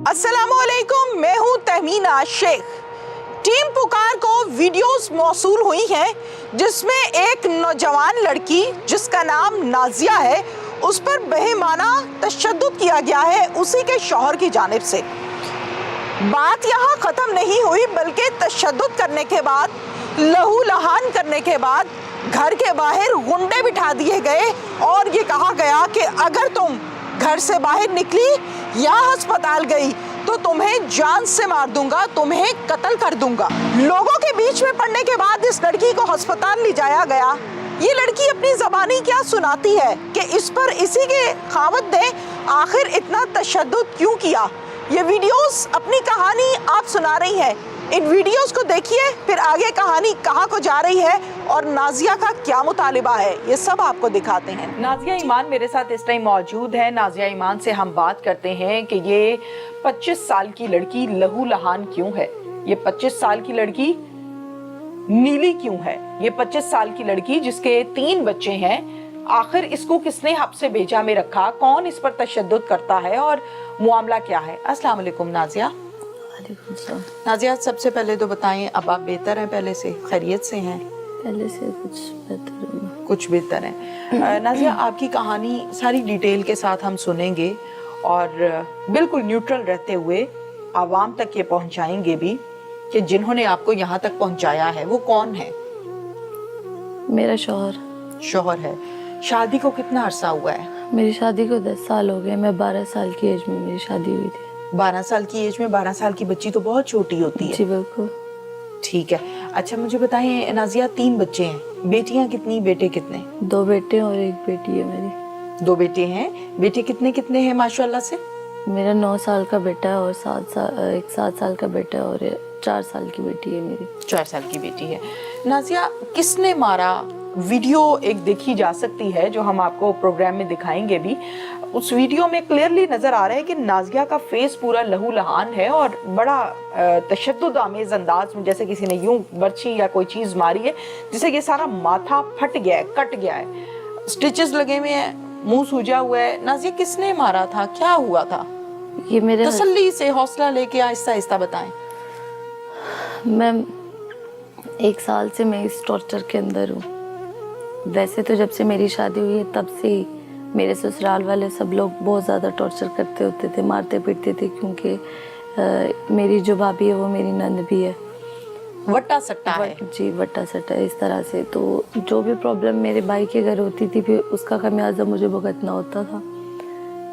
अस्सलामुअलैकुम, मैं हूँ तहमीना शेख। टीम पुकार को वीडियोस मौसूल हुई हैं जिसमें एक नौजवान लड़की जिसका नाम नाजिया है उस पर बेईमाना तशद्दुद किया गया है उसी के शौहर की जानिब से। बात यहाँ ख़त्म नहीं हुई बल्कि तशद्दुद करने के बाद, लहू लहान करने के बाद घर के बाहर गुंडे बिठा दिए गए और ये कहा गया कि अगर तुम घर से बाहर निकली या अस्पताल गई तो तुम्हें जान से मार दूंगा, तुम्हें कत्ल कर दूंगा। लोगों के बीच में पड़ने के बाद इस लड़की को अस्पताल ले जाया गया। ये लड़की अपनी ज़बानी क्या सुनाती है कि इस पर इसी के खावत ने आखिर इतना तशद्दुद क्यों किया। ये वीडियोस अपनी कहानी आप सुना रही हैं। इन वीडियोस को देखिए, फिर आगे कहानी कहाँ को जा रही है और नाजिया का क्या मुतालिबा है, ये सब आपको दिखाते हैं। नाजिया ईमान मेरे साथ इस टाइम मौजूद है। नाजिया ईमान से हम बात करते हैं कि ये 25 साल की लड़की लहू लहान क्यों है, ये 25 साल की लड़की नीली क्यों है, ये 25 साल की लड़की जिसके 3 बच्चे हैं, आखिर इसको किसने हब्से भेजा में रखा, कौन इस पर तशद्दुद करता है और मामला क्या है। अस्सलाम वालेकुम नाजिया। नाजिया, सबसे पहले तो बताएं, अब आप बेहतर हैं, पहले से खैरियत से हैं? पहले से कुछ बेहतर है। नाजिया, आपकी कहानी सारी डिटेल के साथ हम सुनेंगे और बिल्कुल न्यूट्रल रहते हुए आवाम तक ये पहुंचाएंगे भी कि जिन्होंने आपको यहाँ तक पहुंचाया है वो कौन है। मेरा शौहर है। शादी को कितना अरसा हुआ है? मेरी शादी को 10 साल हो गए। मैं 12 साल की एज में मेरी शादी हुई थी। 12 साल की एज में 12 साल की बच्ची तो बहुत छोटी होती है। जी बिल्कुल। ठीक है। अच्छा मुझे बताएं नाजिया, 3 बच्चे हैं, बेटियां कितनी, बेटे कितने? 2 बेटे और 1 बेटी है मेरी। 2 बेटे हैं। बेटे कितने कितने हैं माशाल्लाह से? मेरा 9 साल का बेटा है और एक 7 साल का बेटा है और 4 साल की बेटी है मेरी। 4 साल की बेटी है। नाजिया, किसने मारा? वीडियो एक देखी जा सकती है जो हम आपको प्रोग्राम में दिखाएंगे भी। उस वीडियो में क्लियरली नजर आ रहा है कि नाजिया का फेस पूरा लहू लहान है और बड़ा तशद्दुद आमेज अंदाज में, जैसे किसी ने यूं बर्छी या कोई चीज मारी है जिससे ये सारा माथा फट गया है, कट गया है, स्टिचेस लगे हुए हैं, मुंह सूजा हुआ है। नाजिया, किसने मारा था, क्या हुआ था? ये मेरे तसल्ली से, हौसला लेके आहिस्ता आहिस्ता बताएं। मैं 1 साल से मैं इस टॉर्चर के अंदर हूँ। वैसे तो जब से मेरी शादी हुई है तब से ही मेरे ससुराल वाले सब लोग बहुत ज़्यादा टॉर्चर करते होते थे, मारते पीटते थे, क्योंकि मेरी जो भाभी है वो मेरी नंद भी है। वट्टा सट्टा है। जी, वट्टा सट्टा इस तरह से। तो जो भी प्रॉब्लम मेरे भाई के घर होती थी फिर उसका खमियाजा मुझे भुगतना होता था।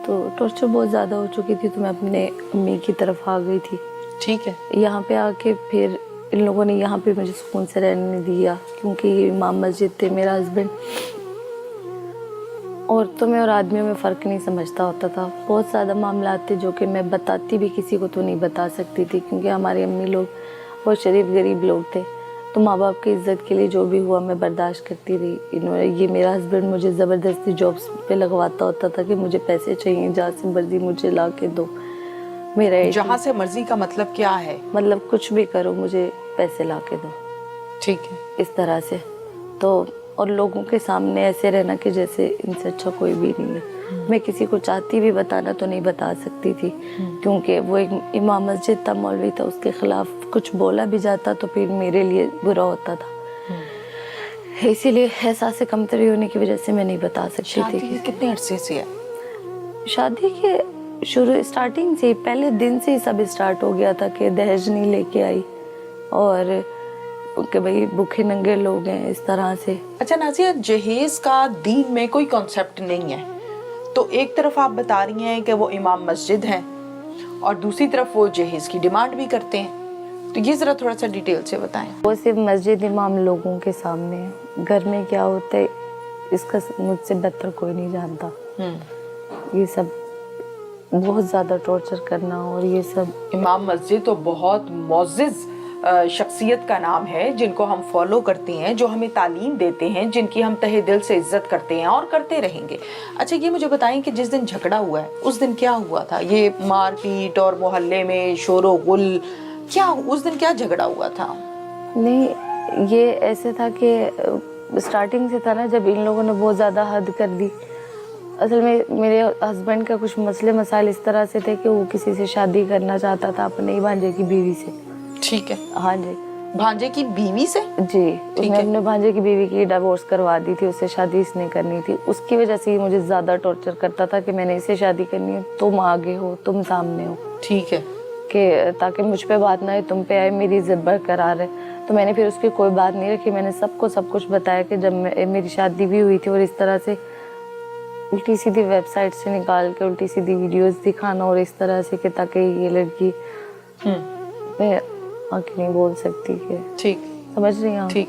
तो टॉर्चर बहुत ज़्यादा हो चुकी थी तो मैं अपने अम्मी की तरफ आ गई थी। ठीक है। यहाँ पे आके फिर इन लोगों ने यहाँ पे मुझे सुकून से रहने नहीं दिया, क्योंकि इमाम मस्जिद थे मेरा हस्बैंड। औरतों में और आदमियों में फ़र्क नहीं समझता होता था। बहुत ज़्यादा मामला थे जो कि मैं बताती भी किसी को तो नहीं बता सकती थी, क्योंकि हमारी अम्मी लोग बहुत शरीफ गरीब लोग थे। तो माँ बाप की इज़्ज़त के लिए जो भी हुआ मैं बर्दाश्त करती रही। ये मेरा हस्बैंड मुझे ज़बरदस्ती जॉब्स पे लगवाता होता था कि मुझे पैसे चाहिए, जहाँ से मर्जी मुझे ला के दो। मेरा जहाँ से मर्जी का मतलब क्या है? मतलब कुछ भी करो, मुझे पैसे ला के दो। ठीक है। इस तरह से तो, और लोगों के सामने ऐसे रहना कि जैसे इनसे अच्छा कोई भी नहीं है। मैं किसी को चाहती भी बताना तो नहीं बता सकती थी, क्योंकि वो एक इमाम मस्जिद था, मौलवी था, उसके खिलाफ कुछ बोला भी जाता तो फिर मेरे लिए बुरा होता था। इसीलिए एहसास कमतरी होने की वजह से मैं नहीं बता सकती थी। शादी कितने अरसे से है? शादी के स्टार्टिंग से, पहले दिन से ही सब स्टार्ट हो गया था कि दहेज नहीं लेके आई और कि भाई भूखे नंगे लोग हैं, इस तरह से। अच्छा नाजिया, जहेज का दीन में कोई कॉन्सेप्ट नहीं है, तो एक तरफ आप बता रही हैं कि वो इमाम मस्जिद हैं और दूसरी तरफ वो जहेज की डिमांड भी करते हैं, तो ये जरा थोड़ा सा डिटेल से बताएं। वो सिर्फ मस्जिद इमाम लोगों के सामने, घर में क्या होता है इसका मुझसे बेहतर कोई नहीं जानता। ये सब बहुत ज़्यादा टॉर्चर करना और ये सब। इमाम मस्जिद तो बहुत मोअज़्ज़िज़ शख्सियत का नाम है, जिनको हम फॉलो करते हैं, जो हमें तालीम देते हैं, जिनकी हम तहे दिल से इज्जत करते हैं और करते रहेंगे। अच्छा ये मुझे बताएं कि जिस दिन झगड़ा हुआ है उस दिन क्या हुआ था? ये मारपीट और मोहल्ले में शोरो गुल, क्या उस दिन क्या झगड़ा हुआ था? नहीं, ये ऐसे था कि स्टार्टिंग से था ना, जब इन लोगों ने बहुत ज़्यादा हद कर दी असल में मेरे हस्बैंड का कुछ मसले मसाइल इस तरह से थे कि वो किसी से शादी करना चाहता था अपने ही भांजे की बीवी से। ठीक है, हाँ जी भांजे की बीवी से? जी, उसने अपने भांजे की बीवी की डिवोर्स करवा दी थी, उससे शादी इसने करनी थी। उसकी वजह से ये मुझे ज़्यादा टॉर्चर करता था कि मैंने इससे शादी करनी है, तुम आगे हो, तुम सामने हो। ठीक है, कि ताकि मुझ पे बात ना आए, तुम पे आए, मेरी इज्जत बरकरार है। तो मैंने फिर उसकी कोई बात नहीं रखी, मैंने सबको सब कुछ बताया कि जब मेरी शादी भी हुई थी और इस तरह से उल्टी सीधी वेबसाइट से निकाल के उल्टी सीधी वीडियोस दिखाना और इस तरह से कि ताकि ये लड़की मैं आगे नहीं बोल सकती कि ठीक, समझ रही हैं ठीक,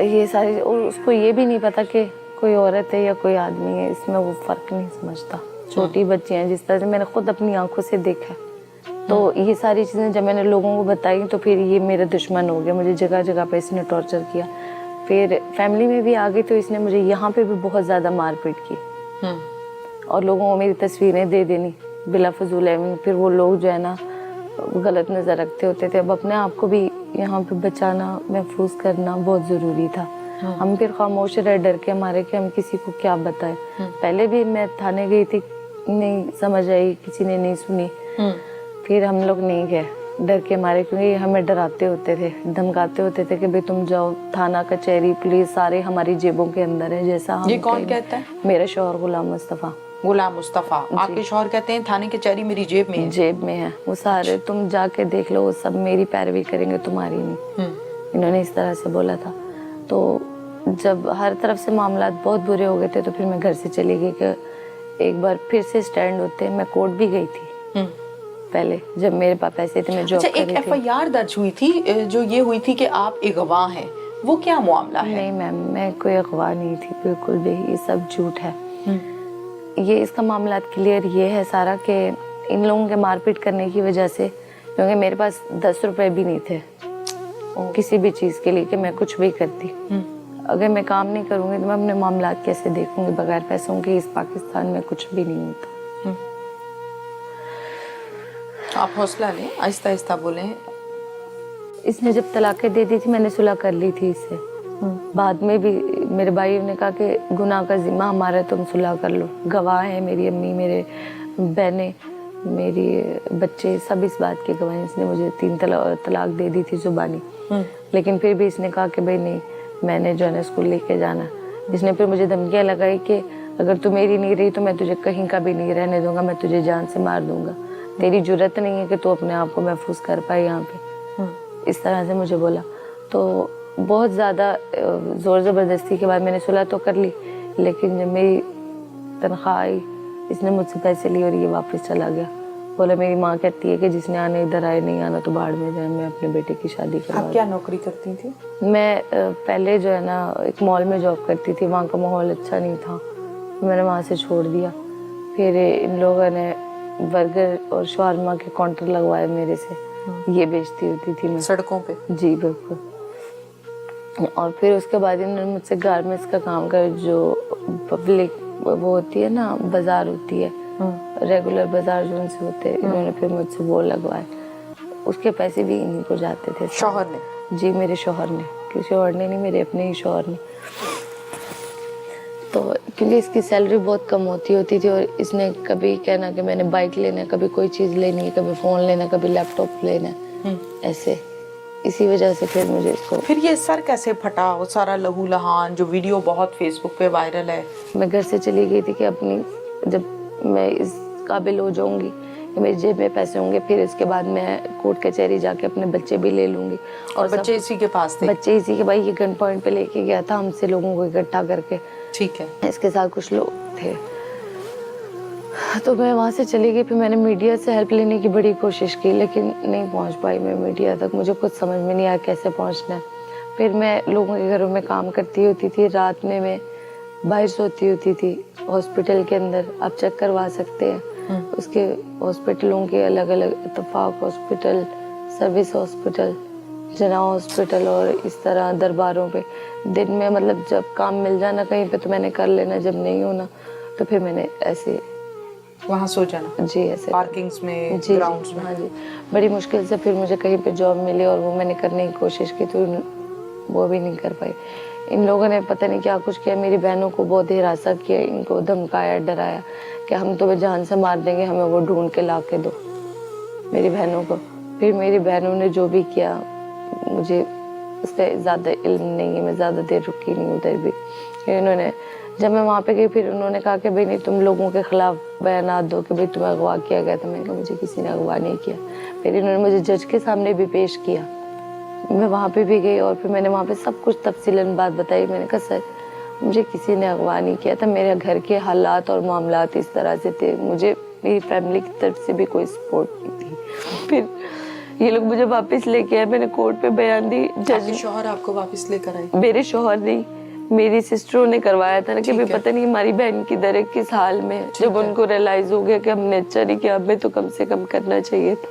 ये सारी, और उसको ये भी नहीं पता कि कोई औरत है या कोई आदमी है, इसमें वो फर्क नहीं समझता। छोटी बच्ची हैं, जिस तरह से मैंने खुद अपनी आंखों से देखा है। तो ये सारी चीज़ें जब मैंने लोगों को बताई तो फिर ये मेरा दुश्मन हो गया, मुझे जगह जगह पे इसने टॉर्चर किया। फिर फैमिली में भी आ गई तो इसने मुझे यहाँ पे भी बहुत ज़्यादा मारपीट की और लोगों को मेरी तस्वीरें दे देनी बिला फजूल है। फिर वो लोग जो है ना गलत नज़र रखते होते थे। अब अपने आप को भी यहाँ पे बचाना, महफूज करना बहुत ज़रूरी था। हम फिर खामोश रहे डर के हमारे कि हम किसी को क्या बताएं। पहले भी मैं थाने गई थी, नहीं समझ आई, किसी ने नहीं सुनी। फिर हम लोग नहीं गए डर के मारे, क्योंकि ये हमें डराते होते थे, धमकाते होते थे कि भाई तुम जाओ, थाना कचहरी पुलिस सारे हमारी जेबों के अंदर है। जैसा हम ये कौन कहता है? मेरा शौहर गुलाम मुस्तफ़ा। गुलाम मुस्तफ़ा, आपके शौहर कहते हैं थाने कचहरी मेरी जेब में है। जेब में है वो सारे, तुम जाके देख लो, वो सब मेरी पैरवी करेंगे, तुम्हारी नहीं। इन्होंने इस तरह से बोला था। तो जब हर तरफ से मामला बहुत बुरे हो गए थे तो फिर मैं घर से चली गई कि एक बार फिर से स्टैंड होते। मैं कोर्ट भी गई थी पहले, जब मेरे पास पैसे थे, मैं जॉब कर रही थी। एक एफआईआर दर्ज हुई थी जो ये हुई थी कि आप एक गवाह हैं, वो क्या मामला है? नहीं मैम, मैं कोई अगवा नहीं थी, बिल्कुल भी, ये सब झूठ है। ये इसका मामला क्लियर ये है सारा कि इन लोगों के मारपीट करने की वजह से, क्योंकि मेरे पास 10 रुपए भी नहीं थे किसी भी चीज़ के लिए कि मैं कुछ भी करती। अगर मैं काम नहीं करूँगी तो मैं अपने मामला कैसे देखूंगी? बगैर पैसों के इस पाकिस्तान में कुछ भी नहीं होता। आप हौसला लें, आहिस्ता आहिस्ता बोलें। इसने जब तलाक़ें दे दी थी मैंने सुलह कर ली थी इससे। बाद में भी मेरे भाई ने कहा कि गुनाह का जिम्मा हमारा है, तुम सुलह कर लो। गवाह है मेरी अम्मी, मेरे बहनें, मेरी बच्चे, सब इस बात के गवाह हैं। इसने मुझे 3 तलाक दे दी थी जुबानी, लेकिन फिर भी इसने कहा कि भाई नहीं, मैंने जो है ना स्कूल लेके जाना। इसने फिर मुझे धमकियाँ लगाई कि अगर तू मेरी नहीं रही तो मैं तुझे कहीं का भी नहीं रहने दूंगा, मैं तुझे जान से मार दूंगा, तेरी जुर्रत नहीं है कि तू अपने आप को महफूज कर पाए यहाँ पे। इस तरह से मुझे बोला। तो बहुत ज़्यादा ज़ोर ज़बरदस्ती के बाद मैंने सुलह तो कर ली, लेकिन जब मेरी तनख्वाह आई इसने मुझसे पैसे लिए और ये वापस चला गया। बोला मेरी माँ कहती है कि जिसने आने इधर आए, नहीं आना तो बाहर में जाए, मैं अपने बेटे की शादी करवा। आप क्या नौकरी करती थी? मैं पहले जो है ना एक मॉल में जॉब करती थी, वहाँ का माहौल अच्छा नहीं था, मैंने वहाँ से छोड़ दिया। फिर इन लोगों ने बर्गर और शवारमा के काउंटर लगवाए मेरे से, ये बेचती होती थी मैं सड़कों पे। जी बिल्कुल। और फिर उसके बाद इन्होंने मुझसे गारमेंट्स का काम कर, जो पब्लिक वो होती है ना, बाजार होती है, रेगुलर बाजार जो उनसे होते हैं, इन्होंने फिर मुझसे वो लगवाए। उसके पैसे भी इन्हीं को जाते थे। शौहर ने? जी, मेरे शौहर ने, किसी और ने नहीं, मेरे अपने ही शौहर ने। तो क्योंकि इसकी सैलरी बहुत कम होती थी और इसने कभी कहना कि मैंने बाइक लेना है, कभी कोई चीज़ लेनी है, कभी फ़ोन लेना, कभी लैपटॉप लेना है, ऐसे। इसी वजह से फिर मुझे इसको, फिर ये सर कैसे फटा, वो सारा लहू लहान जो वीडियो बहुत फेसबुक पे वायरल है? मैं घर से चली गई थी कि अपनी, जब मैं इस काबिल हो जाऊंगी कि मेरी जेब में पैसे होंगे, फिर इसके बाद मैं कोर्ट कचहरी जाके अपने बच्चे भी ले लूंगी। और बच्चे इसी के पास थे? बच्चे इसी के, भाई ये गन पॉइंट पे लेके गया था हमसे लोगों को इकट्ठा करके। ठीक है। इसके साथ कुछ लोग थे, तो मैं वहाँ से चली गई। फिर मैंने मीडिया से हेल्प लेने की बड़ी कोशिश की, लेकिन नहीं पहुँच पाई मैं मीडिया तक। मुझे कुछ समझ में नहीं आया कैसे पहुँचना है। फिर मैं लोगों के घरों में काम करती होती थी, रात में मैं बाहर सोती होती थी हॉस्पिटल के अंदर, आप चेक करवा सकते हैं। उसके हॉस्पिटलों के अलग अलग, इत्तेफाक हॉस्पिटल, सर्विस हॉस्पिटल, जना हॉस्पिटल और इस तरह दरबारों पे दिन में, मतलब जब काम मिल जाना कहीं पे तो मैंने कर लेना, जब नहीं होना तो फिर मैंने ऐसे वहाँ सो जाना। जी, ऐसे पार्किंग्स में, ग्राउंड्स में। हाँ जी, बड़ी मुश्किल से फिर मुझे कहीं पे जॉब मिली और वो मैंने करने की कोशिश की तो वो भी नहीं कर पाई। इन लोगों ने पता नहीं क्या कुछ किया, मेरी बहनों को बहुत हिरासा किया, इनको धमकाया डराया कि हम तुम्हें जान से मार देंगे, हमें वो ढूंढ के ला के दो मेरी बहनों को। फिर मेरी बहनों ने जो भी किया, मुझे उस पर ज़्यादा इल्म नहीं है, मैं ज़्यादा देर रुकी नहीं उधर भी। फिर इन्होंने, जब मैं वहाँ पे गई, फिर उन्होंने कहा कि भाई नहीं तुम लोगों के खिलाफ बयानात दो कि भाई तुम्हें अगवा किया गया। तो मैंने कहा मुझे किसी ने अगवा नहीं किया। फिर इन्होंने मुझे जज के सामने भी पेश किया, मैं वहाँ पे भी गई और फिर मैंने वहाँ पे सब कुछ तफसीलन बात बताई। मैंने कहा सर मुझे किसी ने अगवा नहीं किया था, मेरे घर के हालात और मामलात इस तरह से थे, मुझे मेरी फैमिली की तरफ से भी कोई सपोर्ट नहीं थी। फिर ये लोग मुझे वापस लेके आए, मैंने कोर्ट पे बयान दी। जज शौहर आपको वापस लेकर आए? मेरे शौहर नहीं, मेरी सिस्टरों ने करवाया था ना कि पता नहीं हमारी बहन की दर किस हाल में है। जब उनको रियलाइज हो गया कि हमने अच्छा नहीं किया, हमें तो कम से कम करना चाहिए था।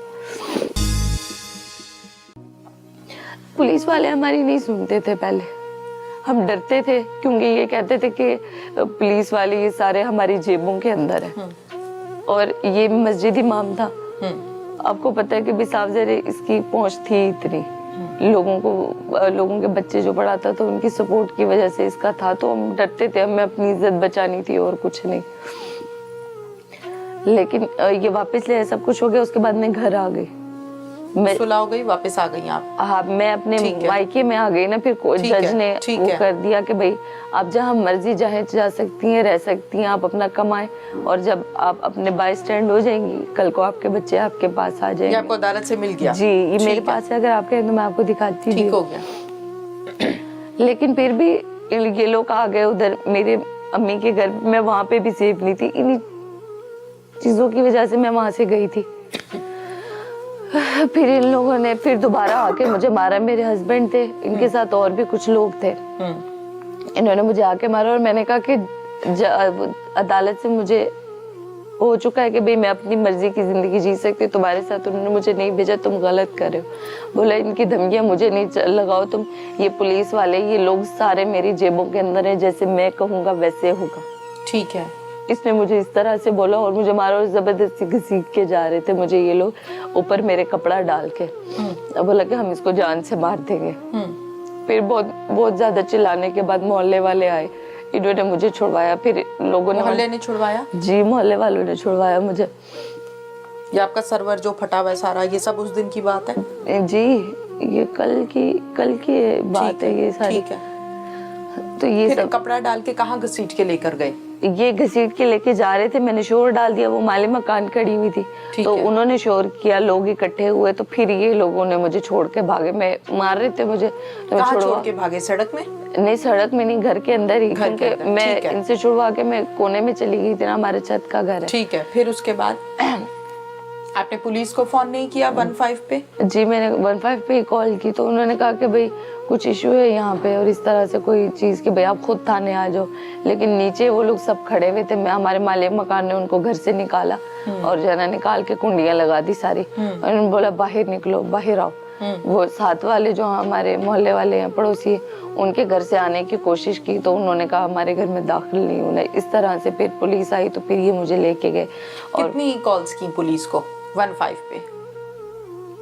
पुलिस वाले हमारी नहीं सुनते थे पहले, हम डरते थे क्योंकि ये कहते थे कि पुलिस वाले ये सारे हमारी जेबों के अंदर है। और ये मस्जिद इमाम था, आपको पता है कि बिसाव जरे इसकी पहुंच थी इतनी, लोगों के बच्चे जो पढ़ाता था उनकी सपोर्ट की वजह से इसका था, तो हम डरते थे, हमें अपनी इज्जत बचानी थी और कुछ नहीं। लेकिन ये वापस ले सब कुछ हो गया, उसके बाद मैं घर आ गई, मैं सुलह हो गई, वापस आ गई आप? हाँ, मैं अपने मायके में आ गई ना। फिर जज ने वो कर दिया कि भाई आप जहाँ मर्जी जहाँ जा सकती हैं, रह सकती हैं, आप अपना कमाएं, और जब आप अपने बाय स्टैंड हो जाएंगी, कल को आपके बच्चे आपके पास आ जाएंगे। आपको अदालत से मिल गया? जी, ये मेरे पास है, अगर आप कहें तो मैं आपको दिखाती हूँ। ठीक हो गया। लेकिन फिर भी ये लोग आ गए उधर मेरे अम्मी के घर, मैं वहाँ पे भी सेफ नहीं थी, इन्हीं चीजों की वजह से मैं वहां से गई थी। फिर इन लोगों ने फिर दोबारा आके मुझे मारा, मेरे हस्बैंड थे, इनके साथ और भी कुछ लोग थे, इन्होंने मुझे आके मारा। और मैंने कहा कि अदालत से मुझे हो चुका है कि भाई मैं अपनी मर्जी की जिंदगी जी सकती हूँ, तुम्हारे साथ उन्होंने मुझे नहीं भेजा, तुम गलत कर रहे हो। बोला इनकी धमकियां मुझे नहीं लगाओ तुम, ये पुलिस वाले ये लोग सारे मेरी जेबों के अंदर है, जैसे मैं कहूँगा वैसे होगा। ठीक है। इसने मुझे इस तरह से बोला और मुझे मारा, और जबरदस्ती घसीट के जा रहे थे मुझे ये लोग, ऊपर मेरे कपड़ा डाल के। बोला कि हम इसको जान से मार देंगे। फिर बहुत ज्यादा चिल्लाने के बाद मोहल्ले वाले आए, इन्होंने मुझे छुड़वाया। फिर लोगों ने, मोहल्ले ने छुड़वाया? जी, मोहल्ले वालों ने छुड़वाया मुझे। ये आपका सर्वर जो फटा हुआ है सारा, ये सब उस दिन की बात है? जी, ये कल की बात है ये सारी। ठीक है। तो ये सब कपड़ा डाल के कहाँ घसीट के लेकर गए? ये घसीट के लेके जा रहे थे, मैंने शोर डाल दिया, वो माले मकान खड़ी हुई थी, तो उन्होंने शोर किया, लोग इकट्ठे हुए, तो फिर ये लोगों ने मुझे छोड़ के भागे, मैं मार रहे थे मुझे, तो मैं छोड़ के भागे? सड़क में? नहीं, सड़क में नहीं, घर के अंदर ही, क्योंकि मैं इनसे छुड़वा के मैं कोने में चली गई थी ना, हमारे छत का घर है। ठीक है। फिर उसके बाद आपने पुलिस को फोन नहीं किया 15 पे? जी, मैंने 15 पे कॉल की, तो उन्होंने कहा कि भाई कुछ इशू है यहाँ पे, और इस तरह से कोई चीज कि भाई आप खुद थाने आ जाओ। लेकिन नीचे वो लोग सब खड़े हुए थे, मैं हमारे मालिक मकान ने उनको घर से निकाला और जना निकाल के कुंडियां लगा दी सारी, और उन्होंने बोला बाहर निकलो, बाहर आओ। वो साथ वाले जो हमारे मोहल्ले वाले हैं, पड़ोसी, उनके घर से आने की कोशिश की, तो उन्होंने कहा हमारे घर में दाखिल नहीं होना। इस तरह से फिर पुलिस आई, तो फिर ये मुझे लेके गए। और कितनी कॉल्स की पुलिस को 15 पे?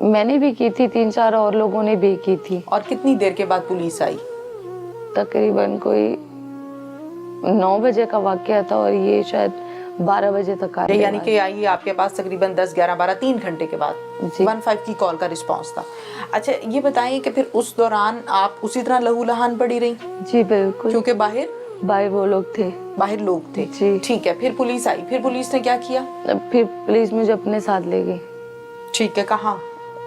मैंने भी की थी, 3-4 और लोगों ने भी की थी। और कितनी देर के बाद पुलिस आई? तकरीबन कोई 9 बजे का वाकया था, और ये शायद 12 बजे तक आई। यानी कि आई आपके पास तकरीबन 10, 11, 12, 3 घंटे के बाद 15 की कॉल का रिस्पांस था। अच्छा, ये बताइए कि फिर उस दौरान आप उसी तरह लहूलुहान पड़ी रही? जी बिल्कुल, क्योंकि बाहर वो लोग थे, बाहर लोग थे। जी ठीक है। फिर पुलिस आई, फिर पुलिस ने क्या किया? फिर पुलिस मुझे अपने साथ ले गई। ठीक है। कहाँ?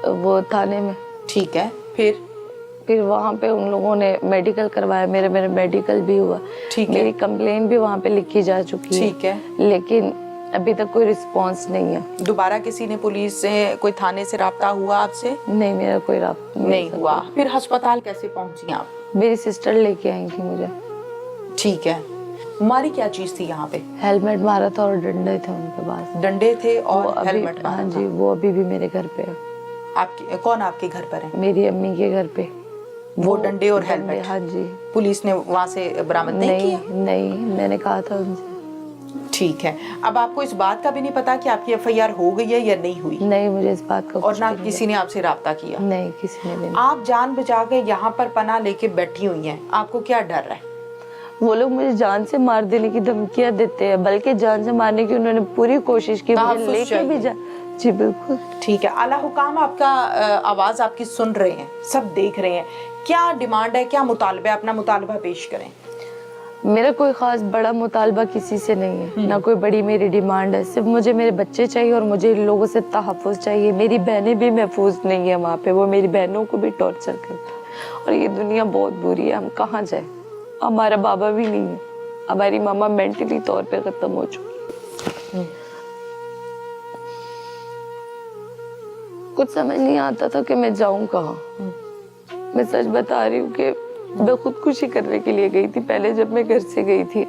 वो थाने में। ठीक है। फिर वहाँ पे उन लोगों ने मेडिकल करवाया, मेरे मेडिकल भी हुआ। ठीक है। मेरी कंप्लेन भी वहाँ पे लिखी जा चुकी है। ठीक है। लेकिन अभी तक कोई रिस्पांस नहीं है। दोबारा किसी ने पुलिस से, कोई थाने से राब्ता हुआ आपसे? नहीं, मेरा कोई राब्ता नहीं हुआ। फिर अस्पताल कैसे पहुंची आप? मेरी सिस्टर लेके आई थी मुझे। ठीक है। मारी क्या चीज थी यहाँ पे? हेलमेट मारा था और डंडे थे उनके पास। डंडे थे और हेलमेट मारा? हाँ जी, वो अभी भी मेरे घर पे है। कौन आपके घर पर है? मेरी अम्मी के घर पे। वो डंडे और हेलमेट? हाँ जी। पुलिस ने वहाँ से बरामद नहीं किया? नहीं, मैंने कहा था उनसे। ठीक है, अब आपको इस बात का भी नहीं पता कि आपकी FIR हो गई है या नहीं हुई? नहीं, मुझे इस बात का और कुछ ना भी नहीं किसी ने आपसे राब्ता किया? नहीं, किसी ने भी नहीं। आप जान बचा के यहाँ पर पनाह लेके बैठी हुई हैं, आपको क्या डर है? वो लोग मुझे जान से मार देने की धमकियां देते हैं, बल्कि जान से मारने की उन्होंने पूरी कोशिश की, मुझे तहफ़्फ़ुज़ लेके भी जा। जी बिल्कुल। ठीक है, आला हुकाम आपका आवाज़ आपकी सुन रहे हैं, सब देख रहे हैं, क्या डिमांड है, क्या मुतालबा है, अपना मुतालबा पेश करें। मेरा कोई खास बड़ा मुतालबा किसी से नहीं है, ना कोई बड़ी मेरी डिमांड है, सिर्फ मुझे मेरे बच्चे चाहिए और मुझे इन लोगों से तहफ़्फ़ुज़ चाहिए। मेरी बहनें भी महफूज नहीं है वहाँ पे, वो मेरी बहनों को भी टॉर्चर करते हैं और ये दुनिया बहुत बुरी है, हम कहाँ जाए। हमारा बाबा भी नहीं है, हमारी मामा मेंटली तौर पे खत्म हो चुकी। कुछ समझ नहीं आता था कि मैं जाऊं कहाँ। मैं सच बता रही हूँ कि मैं खुदकुशी करने के लिए गई थी पहले, जब मैं घर से गई थी,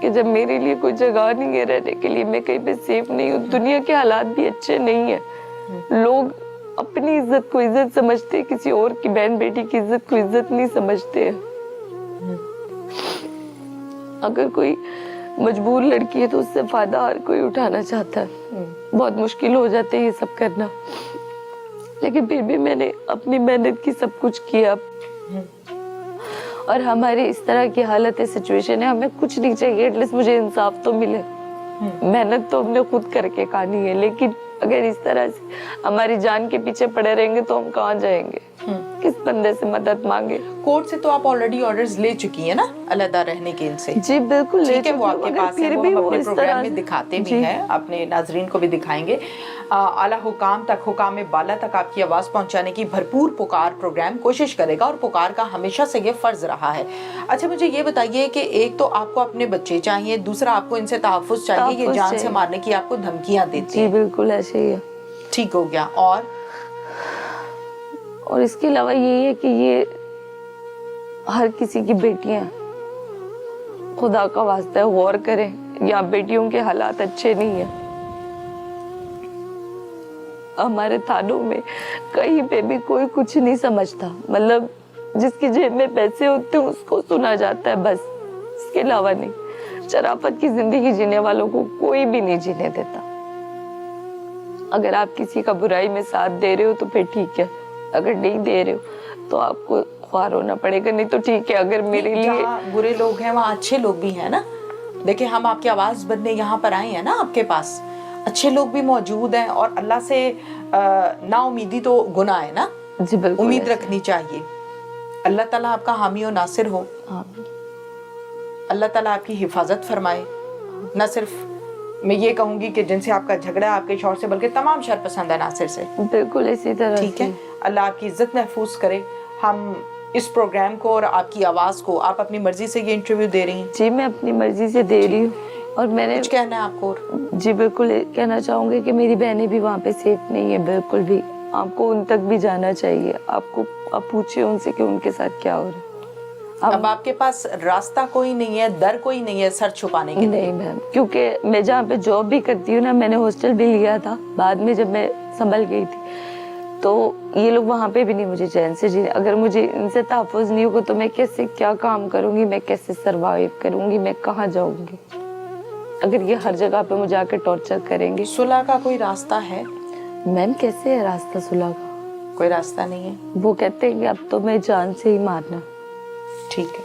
कि जब मेरे लिए कोई जगह नहीं है रहने के लिए, मैं कहीं पे सेफ नहीं हूँ, दुनिया के हालात भी अच्छे नहीं है, लोग अपनी इज्जत को इज्जत समझते हैं, किसी और की बहन बेटी की इज्जत को इज्जत नहीं समझते हैं। अगर कोई मजबूर लड़की है तो उससे फायदा हर कोई उठाना चाहता है, बहुत मुश्किल हो जाते है ये सब करना, लेकिन फिर भी मैंने अपनी मेहनत की, सब कुछ किया। और हमारी इस तरह की हालत है, सिचुएशन है, हमें कुछ नहीं चाहिए, एटलीस्ट मुझे इंसाफ तो मिले। मेहनत तो हमने खुद करके खानी है, लेकिन अगर इस तरह से हमारी जान के पीछे पड़े रहेंगे तो हम कहाँ जाएंगे, किस बंदे से मदद मांगे। कोर्ट से तो आप ऑलरेडी ऑर्डर्स ले चुकी हैं ना अलहदा रहने के इनसे? जी बिल्कुल ले ठीक है, वो आपके पास है, वो हम अपने प्रोग्राम में से दिखाते भी हैं, अपने नाजरीन को भी दिखाएंगे। आला हुकाम तक, हुकाम बाला तक आपकी आवाज़ पहुंचाने की भरपूर पुकार प्रोग्राम कोशिश करेगा और पुकार का हमेशा से ये फ़र्ज़ रहा है। अच्छा, मुझे ये बताइए कि एक तो आपको अपने बच्चे चाहिए, दूसरा आपको इनसे तहफ़्फ़ुज़ चाहिए, ये जान से मारने की आपको धमकियाँ देते हैं। जी बिल्कुल ऐसे ही है। ठीक हो गया। और इसके अलावा यही है कि ये हर किसी की बेटियां, खुदा का वास्ता है गौर करें, यहाँ बेटियों के हालात अच्छे नहीं है। हमारे थानों में कहीं पे भी कोई कुछ नहीं समझता, मतलब जिसकी जेब में पैसे होते हैं उसको सुना जाता है बस, इसके अलावा नहीं। शराफत की जिंदगी जीने वालों को कोई भी नहीं जीने देता। अगर आप किसी का बुराई में साथ दे रहे हो तो फिर ठीक है, अगर नहीं दे रहे हो तो आपको ख्वार होना पड़ेगा, नहीं तो ठीक है। अगर मेरे लिए बुरे लोग हैं वहाँ अच्छे लोग भी हैं ना। देखिए, हम आपकी आवाज़ बनने यहाँ पर आए हैं ना, आपके पास अच्छे लोग भी मौजूद हैं और अल्लाह से ना उम्मीदी तो गुनाह है ना। जी बिल्कुल, उम्मीद रखनी चाहिए। अल्लाह ताला आपका हामी और नासिर हो, अल्लाह ताला आपकी हिफाजत फरमाए। न सिर्फ मैं ये कहूंगी कि जिनसे आपका झगड़ा है आपके शौहर से, बल्कि तमाम शरपसंद है नासिर से। बिल्कुल इसी तरह। ठीक है, अल्लाह आपकी इज्जत महफूज करे। हम इस प्रोग्राम को और आपकी आवाज़ को, आप अपनी मर्जी से ये इंटरव्यू दे रही हैं? जी मैं अपनी मर्जी से दे रही हूँ। और मैंने कुछ कहना है आपको? जी बिल्कुल कहना चाहूँगी कि मेरी बहनें भी वहाँ पे सेफ नहीं है बिल्कुल भी, आपको उन तक भी जाना चाहिए। आपको आप पूछिए उनसे कि उनके साथ क्या हो रहा है। अब आपके पास रास्ता कोई नहीं है, दर कोई नहीं है सर छुपाने के लिए? नहीं मैम, क्योंकि मैं जहाँ पे जॉब भी करती हूँ ना, मैंने हॉस्टल भी लिया था बाद में जब मैं संभल गई थी, तो ये लोग वहाँ पे भी नहीं मुझे चैन से जीने। अगर मुझे इनसे तहफ़्फ़ुज़ नहीं होगा तो मैं कैसे क्या काम करूँगी, मैं कैसे सर्वाइव करूँगी, मैं कहाँ जाऊँगी अगर ये हर जगह पे मुझे आकर टॉर्चर करेंगे। सुलह का कोई रास्ता है? मैम कैसे है रास्ता सुलह का? कोई रास्ता नहीं है। वो कहते हैं कि अब तो मैं जान से ही मारना। ठीक है।